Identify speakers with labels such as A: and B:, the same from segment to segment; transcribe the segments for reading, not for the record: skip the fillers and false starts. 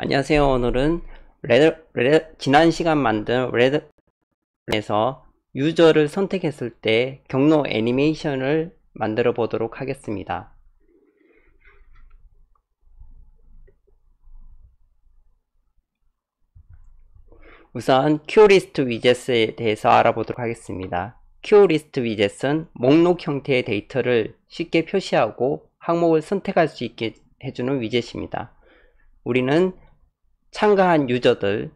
A: 안녕하세요. 오늘은 지난 시간 만든 레드에서 유저를 선택했을 때 경로 애니메이션을 만들어 보도록 하겠습니다. 우선 큐리스트 위젯에 대해서 알아보도록 하겠습니다. 큐리스트 위젯은 목록 형태의 데이터를 쉽게 표시하고 항목을 선택할 수 있게 해주는 위젯입니다. 우리는 참가한 유저들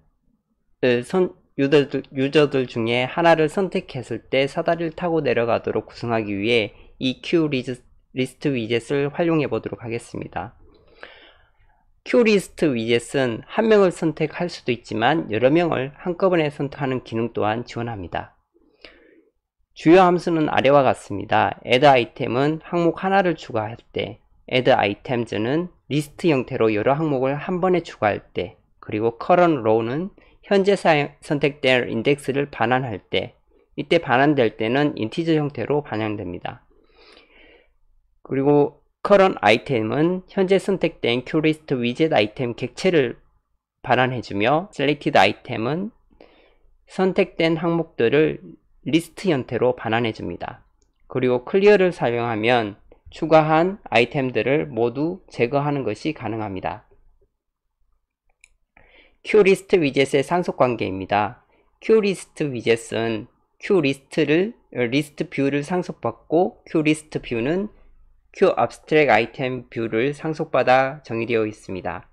A: 중에 하나를 선택했을 때 사다리를 타고 내려가도록 구성하기 위해 이 큐리스트 위젯을 활용해 보도록 하겠습니다. 큐리스트 위젯은 한 명을 선택할 수도 있지만 여러 명을 한꺼번에 선택하는 기능 또한 지원합니다. 주요 함수는 아래와 같습니다. add 아이템은 항목 하나를 추가할 때, add items는 리스트 형태로 여러 항목을 한 번에 추가할 때, 그리고 current row는 현재 선택된 인덱스를 반환할 때, 이때 반환될 때는 인티저 형태로 반영됩니다. 그리고 current item은 현재 선택된 큐리스트 위젯 아이템 객체를 반환해주며 selected item은 선택된 항목들을 리스트 형태로 반환해줍니다. 그리고 clear를 사용하면 추가한 아이템들을 모두 제거하는 것이 가능합니다. 큐리스트 위젯의 상속관계입니다. 큐리스트 위젯은 리스트 뷰를 상속받고 큐리스트 뷰는 큐abstract 아이템 뷰를 상속받아 정의되어 있습니다.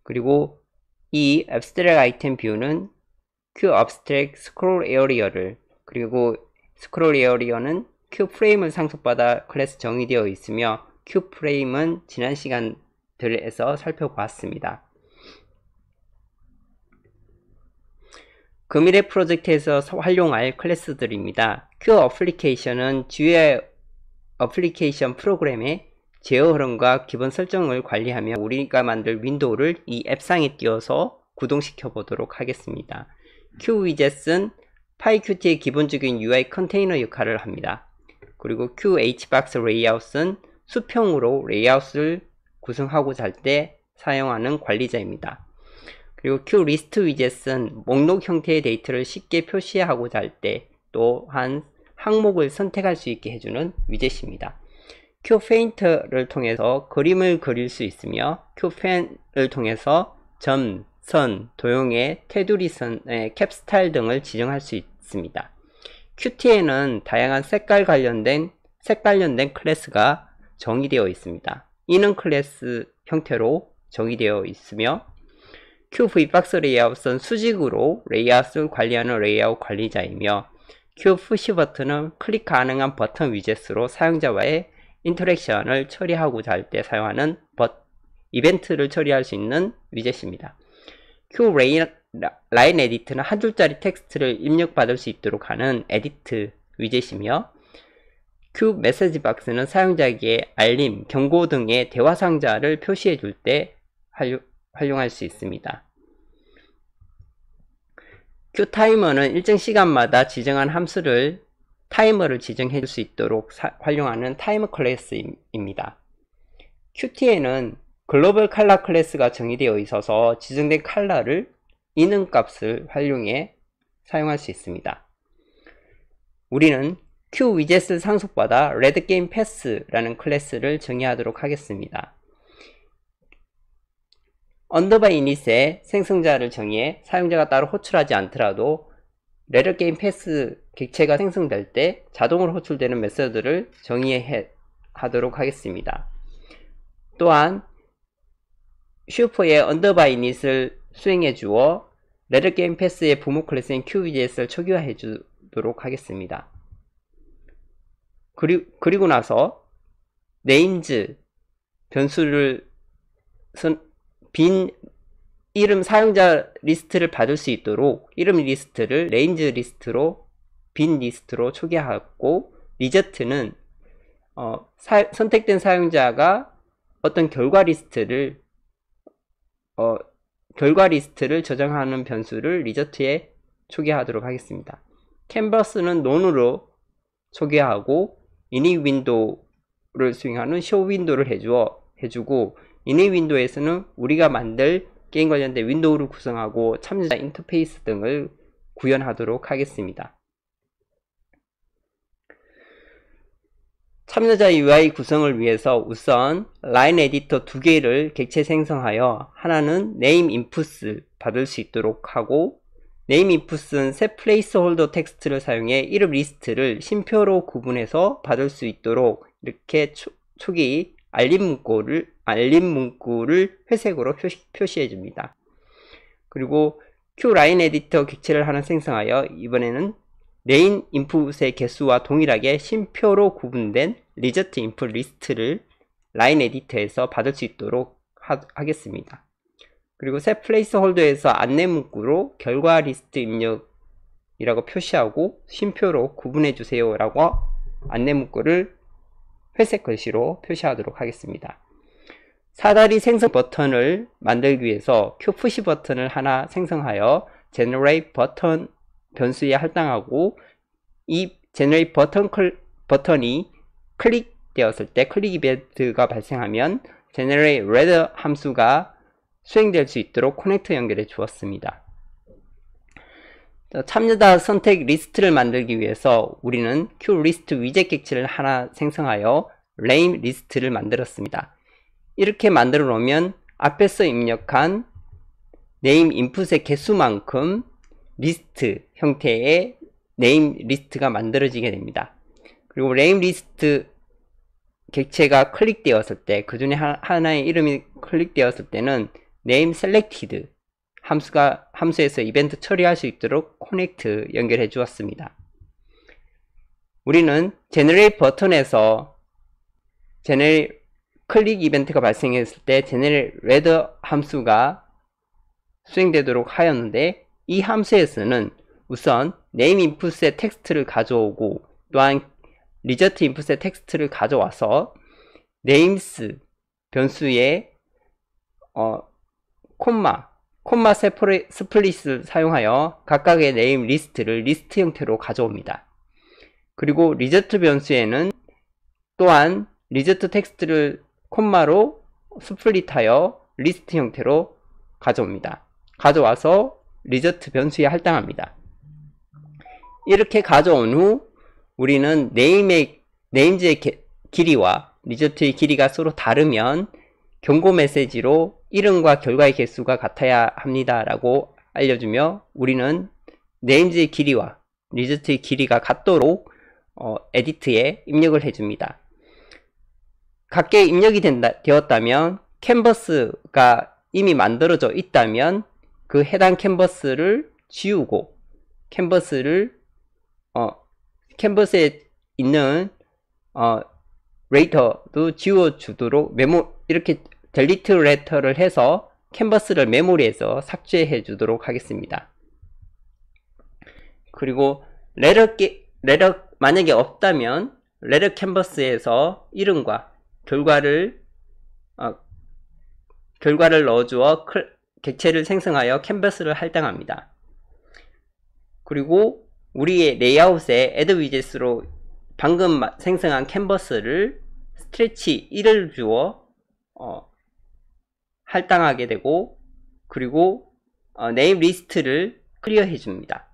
A: 그리고 이 abstract 아이템 뷰는 큐abstract scroll area를, 그리고 scroll area는 큐프레임을 상속받아 클래스 정의되어 있으며 큐프레임은 지난 시간들에서 살펴보았습니다. 금일의 프로젝트에서 활용할 클래스들입니다. 큐어플리케이션은 주요 어플리케이션 프로그램의 제어 흐름과 기본 설정을 관리하며 우리가 만들 윈도우를 이 앱상에 띄워서 구동시켜 보도록 하겠습니다. 큐위젯은 PyQt의 기본적인 UI 컨테이너 역할을 합니다. 그리고 QHbox 레이아웃은 수평으로 레이아웃을 구성하고자 할 때 사용하는 관리자입니다. 그리고 큐리스트 위젯은 목록 형태의 데이터를 쉽게 표시하고자 할 때 또한 항목을 선택할 수 있게 해주는 위젯입니다. 큐페인트를 통해서 그림을 그릴 수 있으며 큐펜을 통해서 점, 선, 도형의 테두리 선의 캡스타일 등을 지정할 수 있습니다. 큐티에는 다양한 색깔 관련된 클래스가 정의되어 있습니다. 이는 클래스 형태로 정의되어 있으며 큐V박스 레이아웃은 수직으로 레이아웃을 관리하는 레이아웃 관리자이며 큐푸시 버튼은 클릭 가능한 버튼 위젯으로 사용자와의 인터랙션을 처리하고자 할 때 사용하는 이벤트를 처리할 수 있는 위젯입니다. 큐라인 에디트는 한 줄짜리 텍스트를 입력받을 수 있도록 하는 에디트 위젯이며 큐메시지 박스는 사용자에게 알림, 경고 등의 대화 상자를 표시해 줄 때 활용할 수 있습니다. 큐타이머는 일정 시간마다 지정한 함수를 타이머를 지정해 줄 수 있도록 활용하는 타이머 클래스입니다. 큐티에는 글로벌 컬러 클래스가 정의되어 있어서 지정된 컬러를 인응값을 활용해 사용할 수 있습니다. 우리는 큐 위젯을 상속받아 레드게임 패스라는 클래스를 정의하도록 하겠습니다. 언더바 이닛에 생성자를 정의해 사용자가 따로 호출하지 않더라도 레드게임 패스 객체가 생성될 때 자동으로 호출되는 메서드를 정의하도록 하겠습니다. 또한 슈퍼의 언더바 이닛을 수행해 주어 레드게임 패스의 부모 클래스인 큐위젯을 초기화해 주도록 하겠습니다. 그리고 나서 네임즈 변수를 빈 이름 사용자 리스트를 받을 수 있도록 이름 리스트를 네임즈 리스트로 빈 리스트로 초기화하고 리저트는 선택된 사용자가 어떤 결과 리스트를 저장하는 변수를 리저트에 초기화하도록 하겠습니다. 캔버스는 논으로 초기화하고 이닉 윈도우를 수행하는 쇼 윈도우를 해주고 이닉 윈도우에서는 우리가 만들 게임 관련된 윈도우를 구성하고 참여자 인터페이스 등을 구현하도록 하겠습니다. 참여자 UI 구성을 위해서 우선 라인 에디터 2개를 객체 생성하여 하나는 name inputs 받을 수 있도록 하고, name inputs는 새 플레이스홀더 텍스트를 사용해 이름 리스트를 쉼표로 구분해서 받을 수 있도록 이렇게 초기 알림 문구를 회색으로 표시해 줍니다. 그리고 QLine 에디터 객체를 하나 생성하여 이번에는 메인 인풋의 개수와 동일하게 쉼표로 구분된 리저트 인풋 리스트를 라인 에디터에서 받을 수 있도록 하겠습니다. 그리고 새 플레이스홀더에서 안내 문구로 결과 리스트 입력이라고 표시하고 쉼표로 구분해 주세요 라고 안내 문구를 회색 글씨로 표시하도록 하겠습니다. 사다리 생성 버튼을 만들기 위해서 QPush 버튼을 하나 생성하여 generate 버튼 변수에 할당하고, 이 generate 버튼이 클릭되었을 때 클릭 이벤트가 발생하면 generate red 함수가 수행될 수 있도록 커넥터 연결해 주었습니다. 참여자 선택 리스트를 만들기 위해서 우리는 QList 위젯 객체를 하나 생성하여 name 리스트를 만들었습니다. 이렇게 만들어 놓으면 앞에서 입력한 name 인풋의 개수만큼 리스트 형태의 name 리스트가 만들어지게 됩니다. 그리고 name 리스트 객체가 클릭되었을 때, 그 중에 하나의 이름이 클릭되었을 때는 name selected 함수에서 이벤트 처리할 수 있도록 connect 연결해 주었습니다. 우리는 generate 버튼에서 클릭 이벤트가 발생했을 때 generate red 함수가 수행되도록 하였는데, 이 함수에서는 우선 name input의 텍스트를 가져오고 또한 result input의 텍스트를 가져와서 names 변수에 콤마 스플릿을 사용하여 각각의 name 리스트를 리스트 형태로 가져옵니다. 그리고 result 변수에는 또한 result 텍스트를 콤마로 스플릿하여 리스트 형태로 가져옵니다. 가져와서 result 변수에 할당합니다. 이렇게 가져온 후 우리는 names의 길이와 result의 길이가 서로 다르면 경고 메시지로 이름과 결과의 개수가 같아야 합니다 라고 알려주며, 우리는 names의 길이와 result의 길이가 같도록 에디트에 입력을 해줍니다. 각각 입력이 되었다면, 캔버스가 이미 만들어져 있다면 그 해당 캔버스를 지우고 캔버스에 있는 레이터도 지워주도록 이렇게 델리트 레터를 해서 캔버스를 메모리에서 삭제해 주도록 하겠습니다. 그리고 레러 만약에 없다면 레러 캔버스에서 이름과 결과를 넣어주어 객체를 생성하여 캔버스를 할당합니다. 그리고 우리의 레이아웃에 add widgets로 방금 생성한 캔버스를 스트레치 1을 주어 할당하게 되고, 그리고 네임 리스트를 클리어해 줍니다.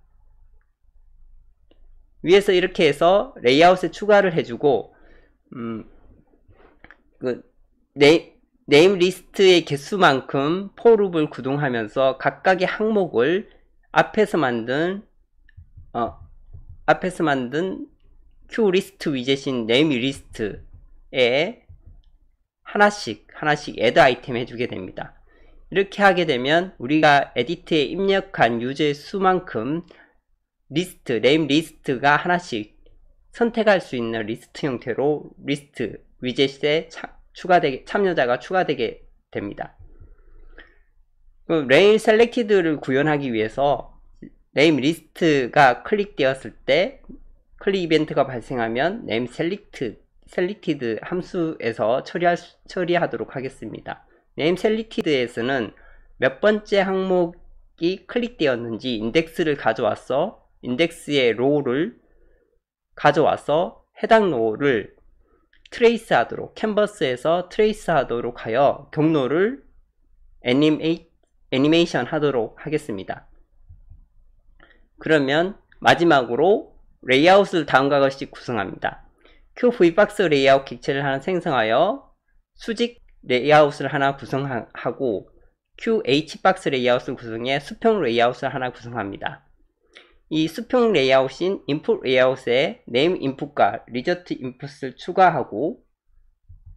A: 위에서 이렇게 해서 레이아웃에 추가를 해주고, 네임 리스트의 개수만큼 포룹을 구동하면서 각각의 항목을 앞에서 만든 QList 위젯인 name list에 하나씩 add 아이템 해주게 됩니다. 이렇게 하게 되면 우리가 에디트에 입력한 유저의 수만큼 name 리스트가 하나씩 선택할 수 있는 리스트 형태로 리스트 위젯에 참여자가 추가되게 됩니다. name selected를 구현하기 위해서 name 리스트가 클릭되었을 때 클릭 이벤트가 발생하면 name selected 함수에서 처리하도록 하겠습니다. name selected에서는 몇 번째 항목이 클릭되었는지 인덱스를 가져와서 인덱스의 로우를 가져와서 해당 로우를 트레이스하도록 캔버스에서 트레이스하도록 하여 경로를 애니메이션 하도록 하겠습니다. 그러면 마지막으로 레이아웃을 다음과 같이 구성합니다. QV박스 레이아웃 객체를 하나 생성하여 수직 레이아웃을 하나 구성하고 QH박스 레이아웃을 구성해 수평 레이아웃을 하나 구성합니다. 이 수평 레이아웃인 인풋 레이아웃에 네임 인풋과 리저트 인풋을 추가하고,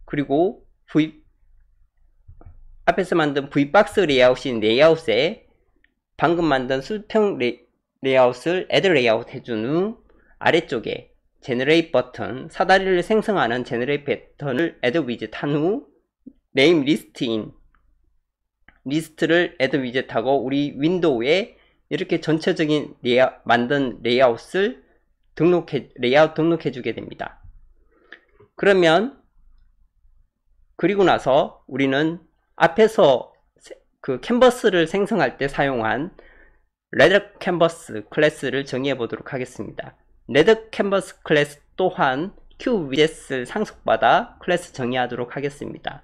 A: 그리고 앞에서 만든 V박스 레이아웃인 레이아웃에 방금 만든 수평 레이아웃을 add 레이아웃 해준 후 아래쪽에 generate 버튼, 사다리를 생성하는 generate 버튼을 add widget 한 후 name list인 리스트를 add widget 하고 우리 윈도우에 이렇게 전체적인 만든 레이아웃을 레이아웃 등록해 주게 됩니다. 그리고 나서 우리는 앞에서 그 캔버스를 생성할 때 사용한 레드 캔버스 클래스를 정의해 보도록 하겠습니다. 레드 캔버스 클래스 또한 QWidget을 상속받아 클래스 정의하도록 하겠습니다.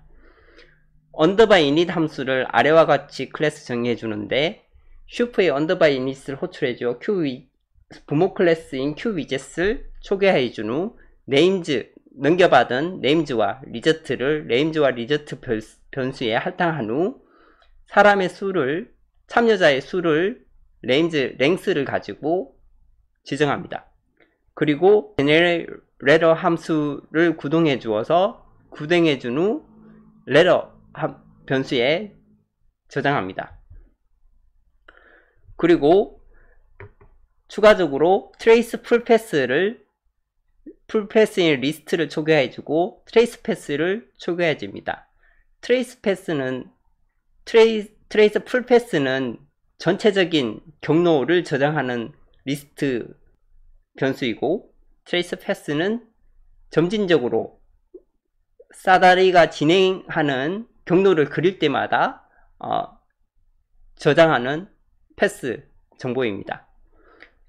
A: 언더바 init 함수를 아래와 같이 클래스 정의해 주는데, 슈프의 언더바 init을 호출해 줘 부모 클래스인 QWidget을 초기화해 준 후 넘겨받은 names와 리저트를 names와 리저트 변수에 할당한 후 사람의 수를, 참여자의 수를 length를 가지고 지정합니다. 그리고 generate 함수를 구동해 주어서 구동해 준 후 letter 변수에 저장합니다. 그리고 추가적으로 trace 풀패스인 리스트를 초기화해 주고 trace 패스를 초기화해 줍니다. trace 풀패스는 전체적인 경로를 저장하는 리스트 변수이고, trace 패스는 점진적으로 사다리가 진행하는 경로를 그릴 때마다 저장하는 패스 정보입니다.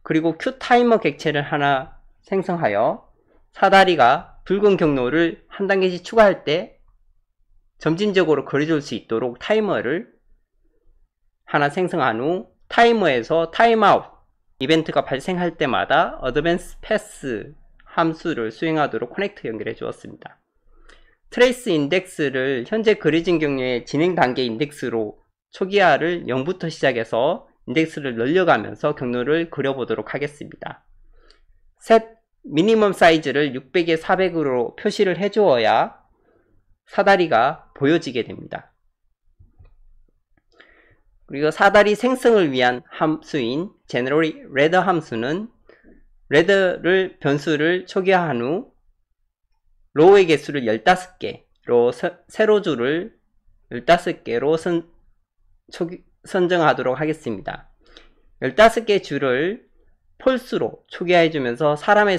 A: 그리고 QTimer 객체를 하나 생성하여 사다리가 붉은 경로를 한 단계씩 추가할 때 점진적으로 그려줄 수 있도록 타이머를 하나 생성한 후 타이머에서 타임아웃 이벤트가 발생할 때마다 어드밴스 패스 함수를 수행하도록 커넥트 연결해 주었습니다. 트레이스 인덱스를 현재 그려진 경로의 진행 단계 인덱스로 초기화를 0부터 시작해서 인덱스를 늘려가면서 경로를 그려보도록 하겠습니다. 셋 미니멈 사이즈를 600에 400으로 표시를 해주어야 사다리가 보여지게 됩니다. 그리고 사다리 생성을 위한 함수인 generate ladder 함수는 ladder를 변수를 초기화한 후 로우의 개수를 15개로 세로줄을 15개로 선정하도록 하겠습니다. 15개 줄을 폴스로 초기화해 주면서 사람의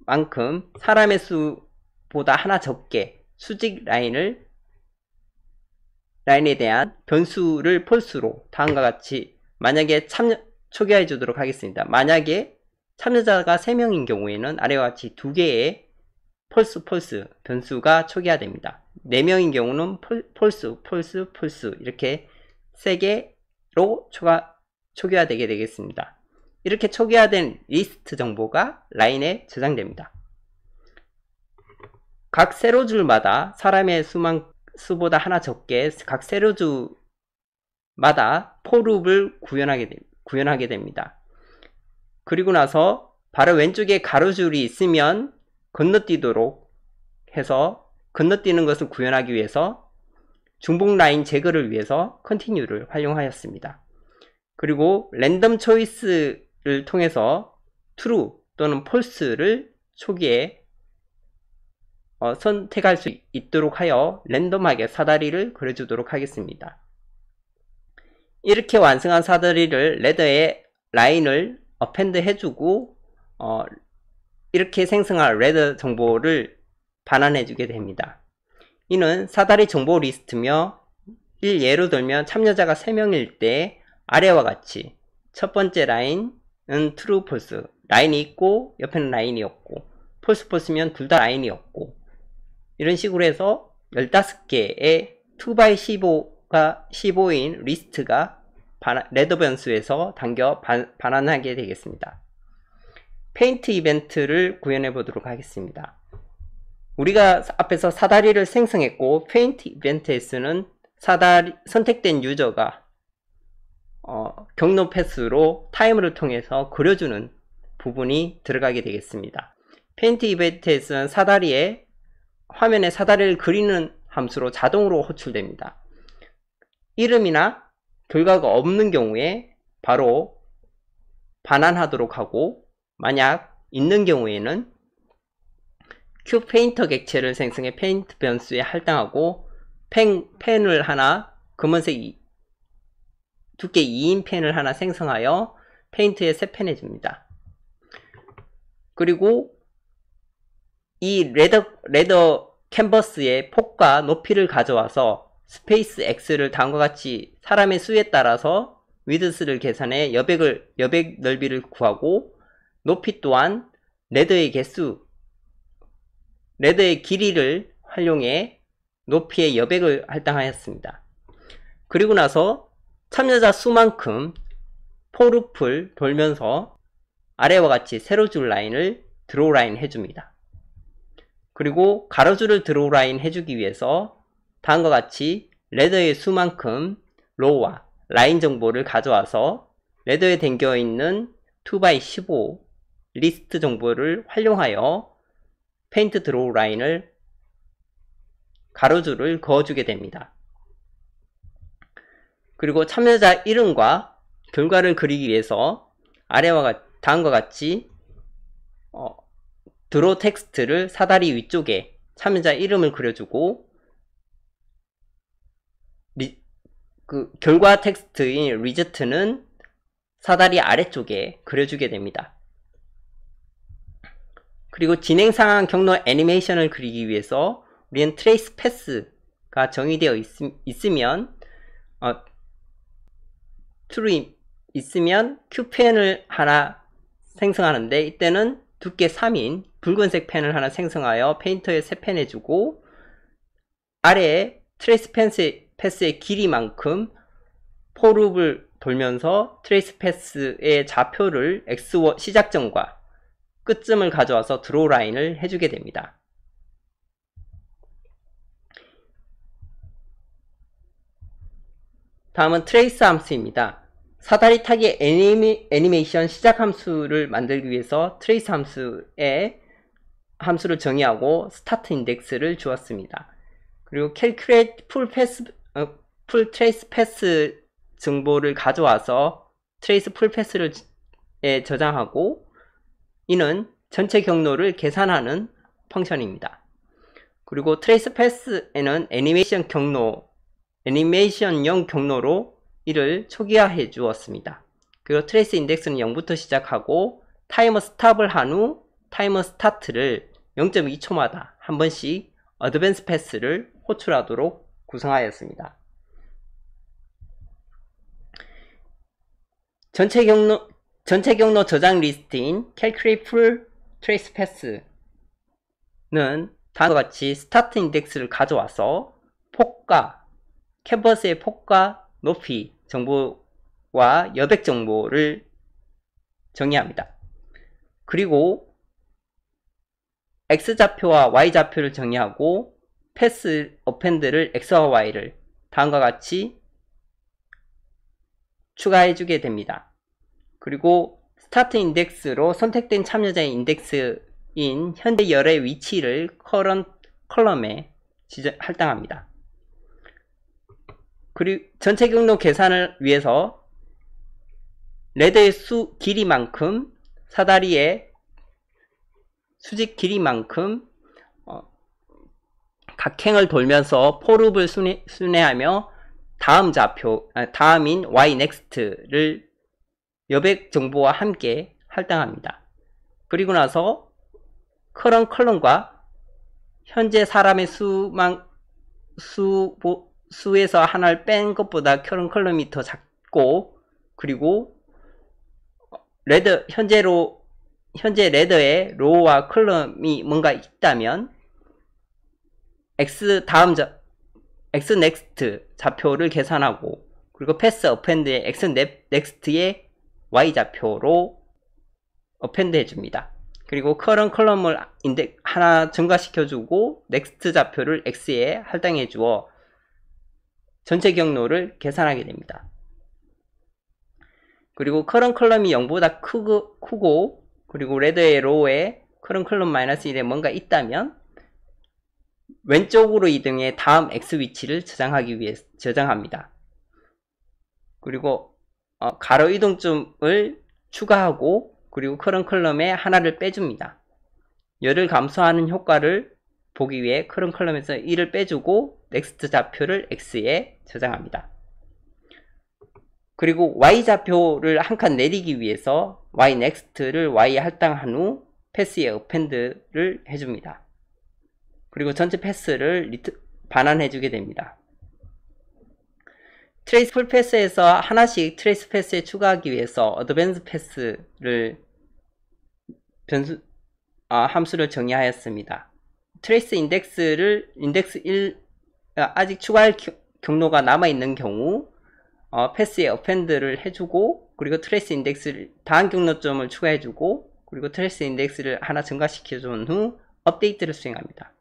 A: 수만큼 사람의 수보다 하나 적게 수직 라인에 대한 변수를 폴스로 다음과 같이 만약에 초기화해 주도록 하겠습니다. 만약에 참여자가 3명인 경우에는 아래와 같이 2개의 폴스 변수가 초기화됩니다. 4명인 경우는 폴스 이렇게 3개로 초기화되게 되겠습니다. 이렇게 초기화된 리스트 정보가 라인에 저장됩니다. 각 세로줄마다 사람의 수보다 하나 적게 각 세로줄마다 포룹을 구현하게 됩니다. 그리고 나서 바로 왼쪽에 가로줄이 있으면 건너뛰도록 해서 건너뛰는 것을 구현하기 위해서 중복 라인 제거를 위해서 continue를 활용하였습니다. 그리고 랜덤 초이스를 통해서 true 또는 false를 초기에 선택할 수 있도록 하여 랜덤하게 사다리를 그려주도록 하겠습니다. 이렇게 완성한 사다리를 레더에 라인을 어펜드 해주고 이렇게 생성한 레더 정보를 반환해 주게 됩니다. 이는 사다리 정보 리스트며 예로 들면 참여자가 3명일 때 아래와 같이 첫 번째 라인은 true, false 라인이 있고 옆에는 라인이 없고 false, false면 둘 다 라인이 없고 이런 식으로 해서 15개의 2x15 15인 리스트가 레더 변수에서 당겨 반환하게 되겠습니다. 페인트 이벤트를 구현해 보도록 하겠습니다. 우리가 앞에서 사다리를 생성했고, 페인트 이벤트에서는 선택된 유저가 경로 패스로 타이머를 통해서 그려주는 부분이 들어가게 되겠습니다. 페인트 이벤트에서는 화면에 사다리를 그리는 함수로 자동으로 호출됩니다. 이름이나 결과가 없는 경우에 바로 반환하도록 하고, 만약 있는 경우에는 큐 페인터 객체를 생성해 페인트 변수에 할당하고, 펜을 하나, 검은색 두께 2인 펜을 하나 생성하여 페인트에 새 펜 해줍니다. 그리고 이 레더 캔버스의 폭과 높이를 가져와서 스페이스 X를 다음과 같이 사람의 수에 따라서 위드스를 계산해 여백 넓이를 구하고, 높이 또한 레더의 길이를 활용해 높이의 여백을 할당하였습니다. 그리고 나서 참여자 수만큼 포루프를 돌면서 아래와 같이 세로줄 라인을 드로우 라인 해줍니다. 그리고 가로줄을 드로우 라인 해주기 위해서 다음과 같이 레더의 수만큼 로우와 라인 정보를 가져와서 레더에 담겨있는 2x15 리스트 정보를 활용하여 페인트 드로우 라인을 가로줄을 그어주게 됩니다. 그리고 참여자 이름과 결과를 그리기 위해서 다음과 같이 드로 텍스트를 사다리 위쪽에 참여자 이름을 그려주고, 결과 텍스트인 리저트는 사다리 아래쪽에 그려주게 됩니다. 그리고 진행 상황 경로 애니메이션을 그리기 위해서 우리는 트레이스 패스가 정의되어 있으면 큐펜을 하나 생성하는데, 이때는 두께 3인 붉은색 펜을 하나 생성하여 페인터에 새 펜 해주고, 아래에 트레이스 패스의 길이만큼 포룹을 돌면서 트레이스 패스의 좌표를 시작점과 끝점을 가져와서 드로우 라인을 해주게 됩니다. 다음은 트레이스 함수입니다. 사다리 타기 애니메이션 시작 함수를 만들기 위해서 트레이스 함수를 정의하고 스타트 인덱스를 주었습니다. 그리고 calculate full trace path 정보를 가져와서 트레이스 풀 패스를 저장하고, 이는 전체 경로를 계산하는 펑션입니다. 그리고 트레이스 패스에는 애니메이션용 경로로 이를 초기화해 주었습니다. 그리고 트레이스 인덱스는 0부터 시작하고, 타이머 스탑을 한 후 타이머 스타트를 0.2초마다 한 번씩 어드밴스 패스를 호출하도록 구성하였습니다. 전체 경로 저장 리스트인 calculate full trace path는 다음과 같이 스타트 인덱스를 가져와서 캔버스의 폭과 높이 정보와 여백 정보를 정의합니다. 그리고 X좌표와 Y좌표를 정의하고, 패스 어펜드를 X와 Y를 다음과 같이 추가해주게 됩니다. 그리고 스타트 인덱스로 선택된 참여자의 인덱스인 현재 열의 위치를 컬럼에 할당합니다. 그리고 전체 경로 계산을 위해서 레더의 길이만큼, 사다리의 수직 길이만큼 각행을 돌면서 포룹을 순회하며 다음인 YNEXT를 여백 정보와 함께 할당합니다. 그리고 나서 컬럼과 현재 사람의 수에서 하나를 뺀 것보다 컬럼이 더 작고, 그리고 현재 레더에 로우와 컬럼이 뭔가 있다면 xnext 좌표를 계산하고, 그리고 패스 어펜드의 xnext의 y 좌표로 어펜드 해줍니다. 그리고 current 컬럼을 하나 증가시켜주고 next 좌표를 x에 할당해 주어 전체 경로를 계산하게 됩니다. 그리고 current 컬럼이 0보다 크고 그리고 레드의 로우에 current 컬럼 -1에 뭔가 있다면 왼쪽으로 이동해 다음 x 위치를 저장하기 위해 저장합니다. 그리고 가로 이동점을 추가하고, 그리고 current 컬럼에 하나를 빼줍니다. 열을 감소하는 효과를 보기 위해 current 컬럼에서 1을 빼주고 next 좌표를 x에 저장합니다. 그리고 y 좌표를 한 칸 내리기 위해서 ynext를 y에 할당한 후 패스에 append를 해줍니다. 그리고 전체 패스를 반환해주게 됩니다. 트레이스 풀 패스에서 하나씩 트레이스 패스에 추가하기 위해서 어드밴스 패스를 함수를 정의하였습니다. 트레이스 인덱스 1 아직 추가할 경로가 남아있는 경우 패스에 append를 해주고, 그리고 트레이스 인덱스를 다음 경로점을 추가해주고, 그리고 트레이스 인덱스를 하나 증가시켜준 후 업데이트를 수행합니다.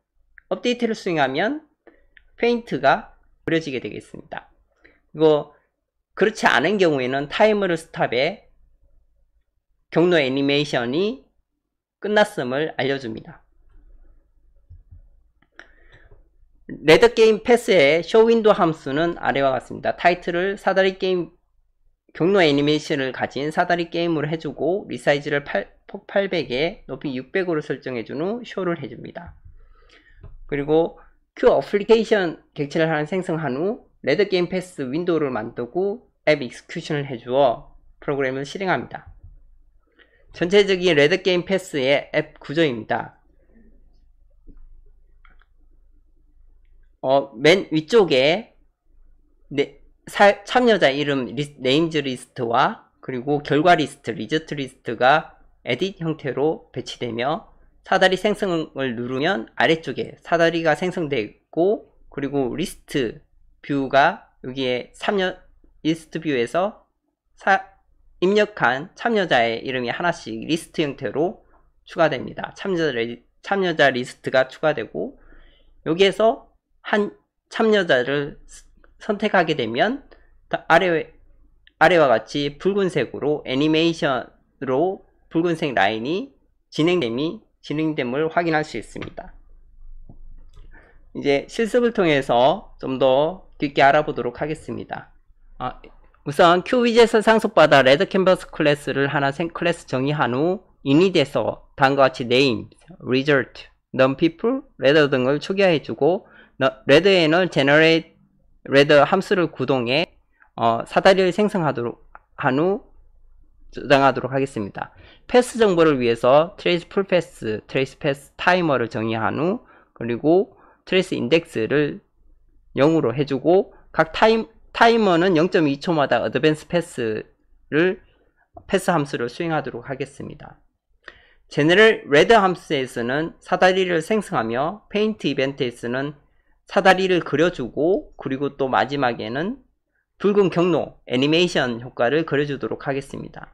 A: 업데이트를 수행하면 페인트가 그려지게 되겠습니다. 그리고 그렇지 않은 경우에는 타이머를 스탑해 경로 애니메이션이 끝났음을 알려줍니다. 레드게임 패스의 쇼윈도 함수는 아래와 같습니다. 타이틀을 사다리 게임 경로 애니메이션을 가진 사다리 게임으로 해주고, 리사이즈를 폭 800에 높이 600으로 설정해준 후 쇼를 해줍니다. 그리고 q 어플리케이션 객체를 하나 생성한 후 레드게임 패스 윈도우를 만들고 앱 익스큐션을 해주어 프로그램을 실행합니다. 전체적인 레드게임 패스의 앱 구조입니다. 맨 위쪽에 참여자 이름 네임즈 리스트와 그리고 결과 리스트 리저트 리스트가 에딧 형태로 배치되며, 사다리 생성을 누르면 아래쪽에 사다리가 생성되고, 그리고 리스트 뷰가 여기에 리스트 뷰에서 입력한 참여자의 이름이 하나씩 리스트 형태로 추가됩니다. 참여자 리스트가 추가되고, 여기에서 한 참여자를 선택하게 되면 아래와 같이 붉은색으로 애니메이션으로 붉은색 라인이 진행됨을 확인할 수 있습니다. 이제 실습을 통해서 좀 더 깊게 알아보도록 하겠습니다. 우선 QWidget에서 상속받아 레드 캔버스 클래스를 하나 클래스 정의한 후 init에서 다음과 같이 name, result, num people, ladder 등을 초기화해주고, 레드에는 generate 레드 함수를 구동해 사다리를 생성하도록 한 후 저장하도록 하겠습니다. 패스 정보를 위해서 trace full pass, trace pass 타이머를 정의한 후, 그리고 trace index를 0으로 해주고, 각 타이머는 0.2초마다 어드밴스 패스 함수를 수행하도록 하겠습니다. 제너럴 레드 함수에서는 사다리를 생성하며, 페인트 이벤트에서는 사다리를 그려주고, 그리고 또 마지막에는 붉은 경로 애니메이션 효과를 그려주도록 하겠습니다.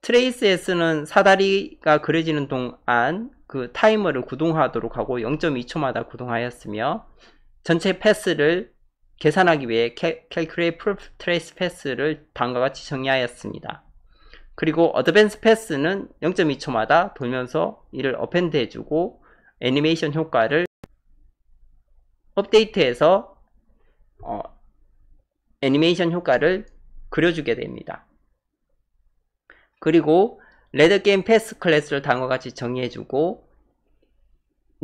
A: 트레이스에서는 사다리가 그려지는 동안 그 타이머를 구동하도록 하고 0.2초마다 구동하였으며, 전체 패스를 계산하기 위해 calculate full trace pass를 다음과 같이 정의하였습니다. 그리고 어드밴스 패스는 0.2초마다 돌면서 이를 append 해주고, 애니메이션 효과를 업데이트해서 애니메이션 효과를 그려주게 됩니다. 그리고 레드게임 패스 클래스를 다음과 같이 정의해주고,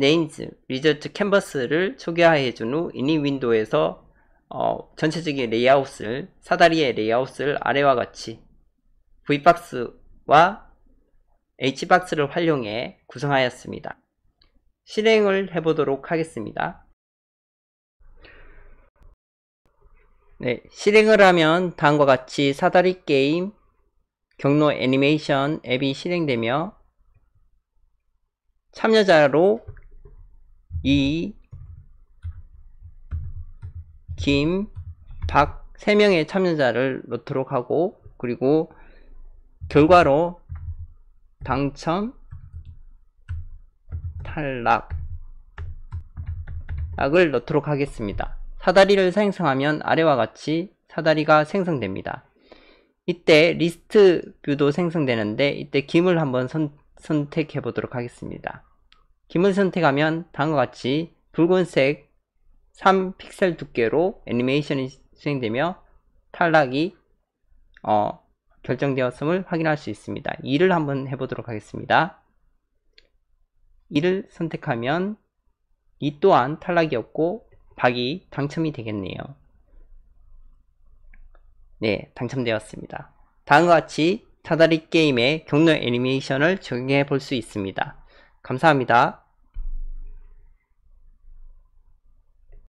A: names, result, canvas를 초기화해준 후 init 윈도우에서 전체적인 레이아웃을, 사다리의 레이아웃을 아래와 같이 V박스와 H박스를 활용해 구성하였습니다. 실행을 해보도록 하겠습니다. 네, 실행을 하면 다음과 같이 사다리 게임 경로 애니메이션 앱이 실행되며, 참여자로 이 김, 박 3명의 참여자를 넣도록 하고, 그리고 결과로 당첨, 탈락을 넣도록 하겠습니다. 사다리를 생성하면 아래와 같이 사다리가 생성됩니다. 이때 리스트 뷰도 생성되는데, 이때 김을 한번 선택해 보도록 하겠습니다. 김을 선택하면 다음과 같이 붉은색 3픽셀 두께로 애니메이션이 수행되며 탈락이 결정되었음을 확인할 수 있습니다. 2를 한번 해보도록 하겠습니다. 2를 선택하면 이 또한 탈락이었고 박이 당첨이 되겠네요. 네, 당첨되었습니다. 다음과 같이 사다리 게임의 경로 애니메이션을 적용해 볼 수 있습니다. 감사합니다.